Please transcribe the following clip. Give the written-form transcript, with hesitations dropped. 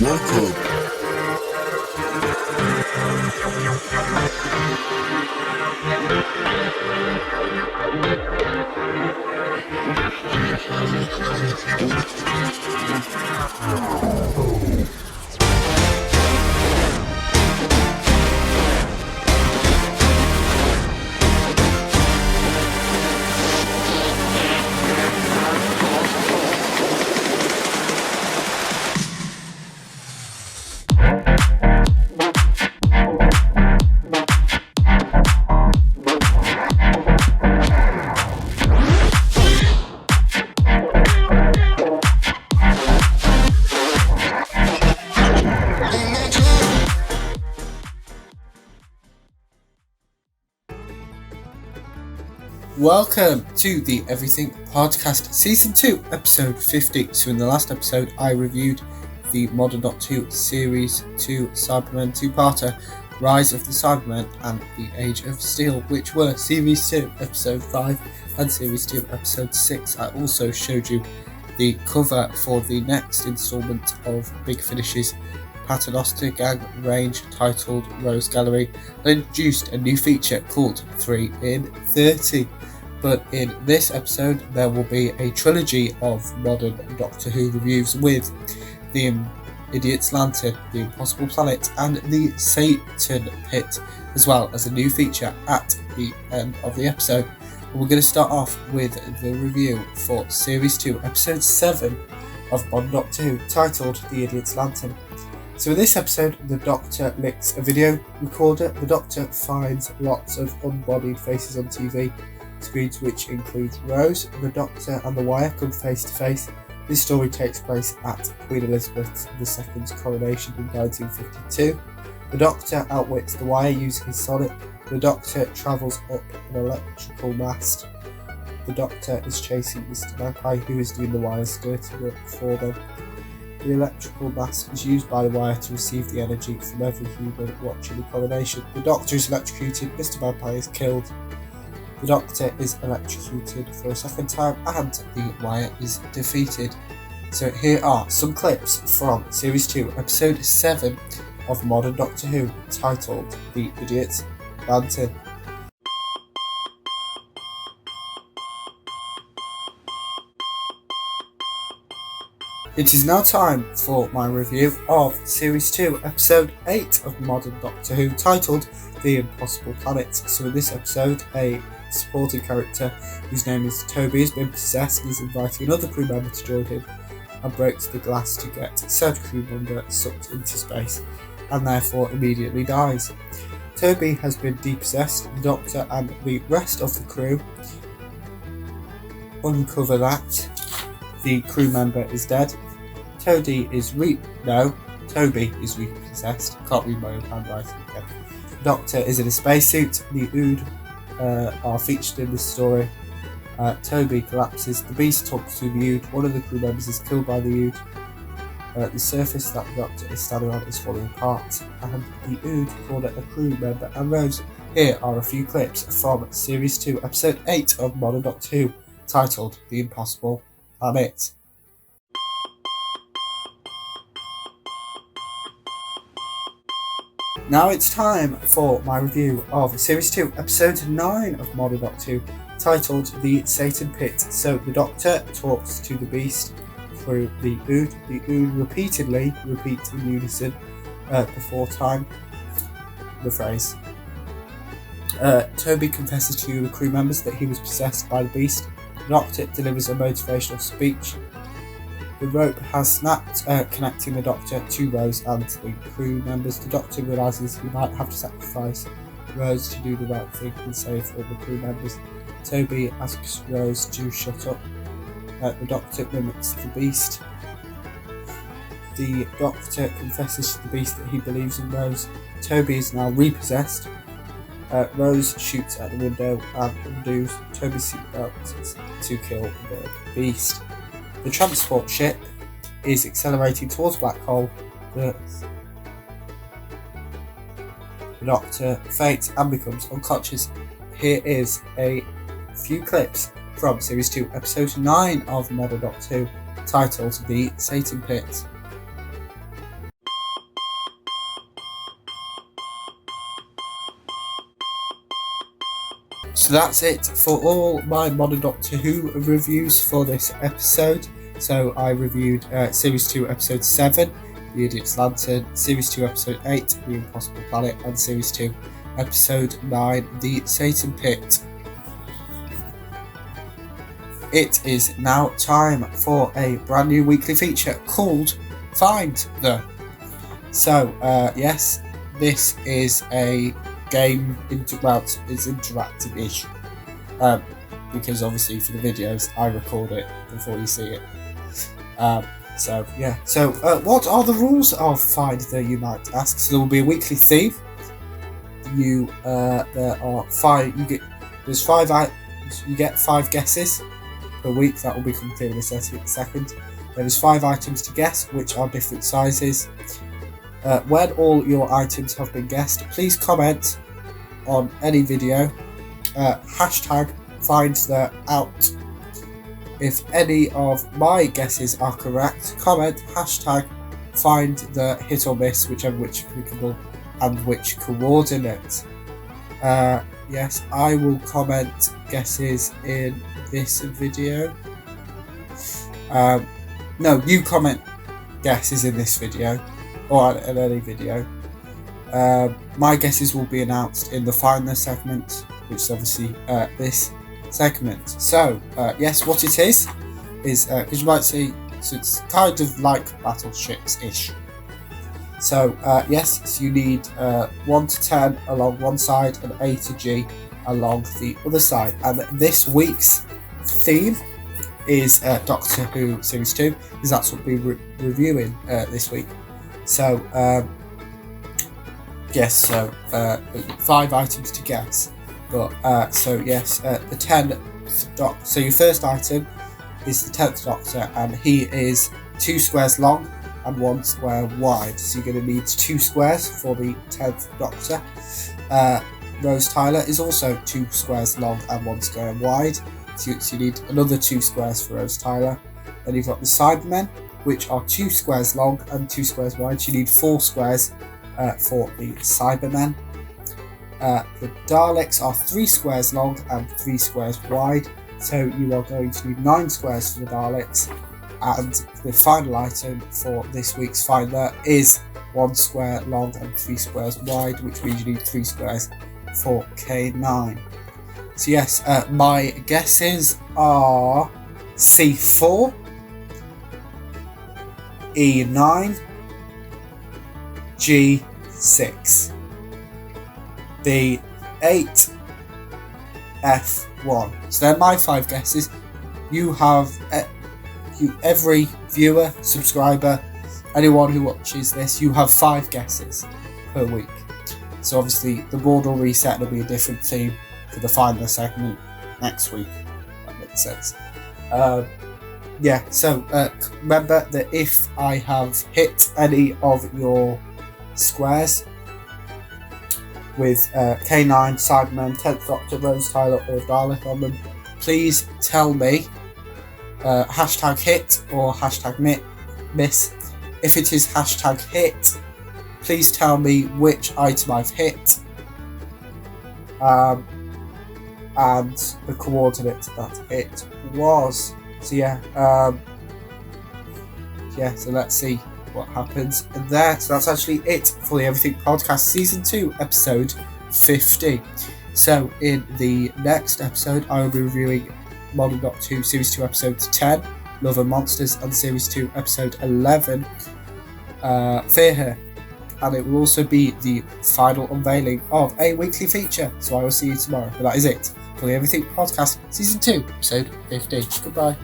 Welcome. Welcome to the Everything Podcast, Season 2, Episode 50. So in the last episode, I reviewed the Modern Doctor 2 Series 2 Cybermen two-parter, Rise of the Cybermen and the Age of Steel, which were Series 2, Episode 5 and Series 2, Episode 6. I also showed you the cover for the next instalment of Big Finish's Paternoster Gang range titled Rose Gallery, and introduced a new feature called 3 in 30. But in this episode, there will be a trilogy of modern Doctor Who reviews with The Idiot's Lantern, The Impossible Planet, and The Satan Pit, as well as a new feature at the end of the episode. We're going to start off with the review for Series 2, Episode 7 of Modern Doctor Who, titled The Idiot's Lantern. So in this episode, the Doctor licks a video recorder, the Doctor finds lots of unbodied faces on TV, screens which includes Rose. The Doctor and the Wire come face to face. This story takes place at Queen Elizabeth II's coronation in 1952. The Doctor outwits the Wire using his sonic. The Doctor travels up an electrical mast. The Doctor is chasing Mr. Magpie, who is doing the Wire's dirty work for them. The electrical mast is used by the Wire to receive the energy from every human watching the coronation. The Doctor is electrocuted, Mr. Magpie is killed. The Doctor is electrocuted for a second time and the Wire is defeated. So here are some clips from Series 2, Episode 7 of Modern Doctor Who, titled The Idiot's Lantern. It is now time for my review of Series 2, Episode 8 of Modern Doctor Who, titled The Impossible Planet. So in this episode, a supporting character whose name is Toby has been possessed and is inviting another crew member to join him and breaks the glass to get said crew member sucked into space and therefore immediately dies. Toby has been depossessed. The Doctor and the rest of the crew uncover that the crew member is dead. Toby is repossessed. Can't read my own handwriting again. The Doctor is in a spacesuit. The Ood are featured in this story. Toby collapses. The Beast talks to the Ood. One of the crew members is killed by the Ood. The surface that the Doctor is standing on is falling apart, and the Ood called it a crew member and Rose. Here are a few clips from Series 2, Episode 8 of Modern Doctor Who, titled The Impossible Planet. Now it's time for my review of Series 2, Episode 9 of Modern Doctor Who, titled The Satan Pit. So the Doctor talks to the Beast through the Ood. The Ood repeatedly repeats in unison before time the phrase. Toby confesses to the crew members that he was possessed by the Beast. The Doctor delivers a motivational speech. The rope has snapped, connecting the Doctor to Rose and the crew members. The Doctor realises he might have to sacrifice Rose to do the right thing and save all the crew members. Toby asks Rose to shut up. The Doctor mimics the Beast. The Doctor confesses to the Beast that he believes in Rose. Toby is now repossessed. Rose shoots at the window and undoes Toby's seatbelt to kill the Beast. The transport ship is accelerating towards Black Hole. The Doctor faints and becomes unconscious. Here is a few clips from Series 2, Episode 9 of Modern Doctor Who, titled The Satan Pit. So that's it for all my Modern Doctor Who reviews for this episode. So I reviewed Series 2 Episode 7, The Idiot's Lantern, Series 2 Episode 8, The Impossible Planet, and Series 2 Episode 9, The Satan Pit. It is now time for a brand new weekly feature called Find the. So, yes, this is a game, it's interactive-ish. Because obviously for the videos, I record it before you see it. So, yeah. So, what are the rules of Find the, you might ask? So there will be a weekly theme. There are 5, there's 5 items, you get 5 guesses per week. That will become clear in a second. There is 5 items to guess, which are different sizes. When all your items have been guessed, please comment on any video. Hashtag find the out. If any of my guesses are correct, comment hashtag find the hit or miss, whichever which applicable, and which coordinate. Yes, I will comment guesses in this video. No, you comment guesses in this video, or in any video. My guesses will be announced in the Find the segment, which is obviously this segment. So, yes, what it is because you might see, so it's kind of like battleships-ish. So, yes, so you need 1 to 10 along one side and A to G along the other side. And this week's theme is Doctor Who Series 2, because that's what we'll be reviewing this week. So, yes, so 5 items to guess. But, so yes, the 10th Doctor. So your first item is the 10th Doctor, and he is 2 squares long and 1 square wide. So you're going to need 2 squares for the 10th Doctor. Rose Tyler is also 2 squares long and 1 square wide. So you need another 2 squares for Rose Tyler. Then you've got the Cybermen, which are 2 squares long and 2 squares wide. So you need 4 squares for the Cybermen. The Daleks are 3 squares long and 3 squares wide. So you are going to need 9 squares for the Daleks. And the final item for this week's Finder is 1 square long and 3 squares wide, which means you need 3 squares for K9. So yes, my guesses are C4, E9, G6, B8, F1. So they're my 5 guesses. You have every viewer, subscriber, anyone who watches this, you have 5 guesses per week. So obviously the board will reset and it'll be a different theme for the Finder segment next week. That makes sense. Yeah, so remember that if I have hit any of your squares with K9, Cybermen, 10th Doctor, Rose Tyler or Dalek on them, please tell me hashtag hit or hashtag miss. If it is hashtag hit, please tell me which item I've hit and the coordinate that it was. So yeah, so let's see what happens in there. So that's actually it for the Everything Podcast Season 2, Episode 50. So in the next episode, I will be reviewing Modern Doctor Who Series 2 Episode 10, Love and Monsters, and Series 2 Episode 11, Fear Her. And it will also be the final unveiling of a weekly feature. So I will see you tomorrow. But that is it for the Everything Podcast Season 2, Episode 50. Goodbye.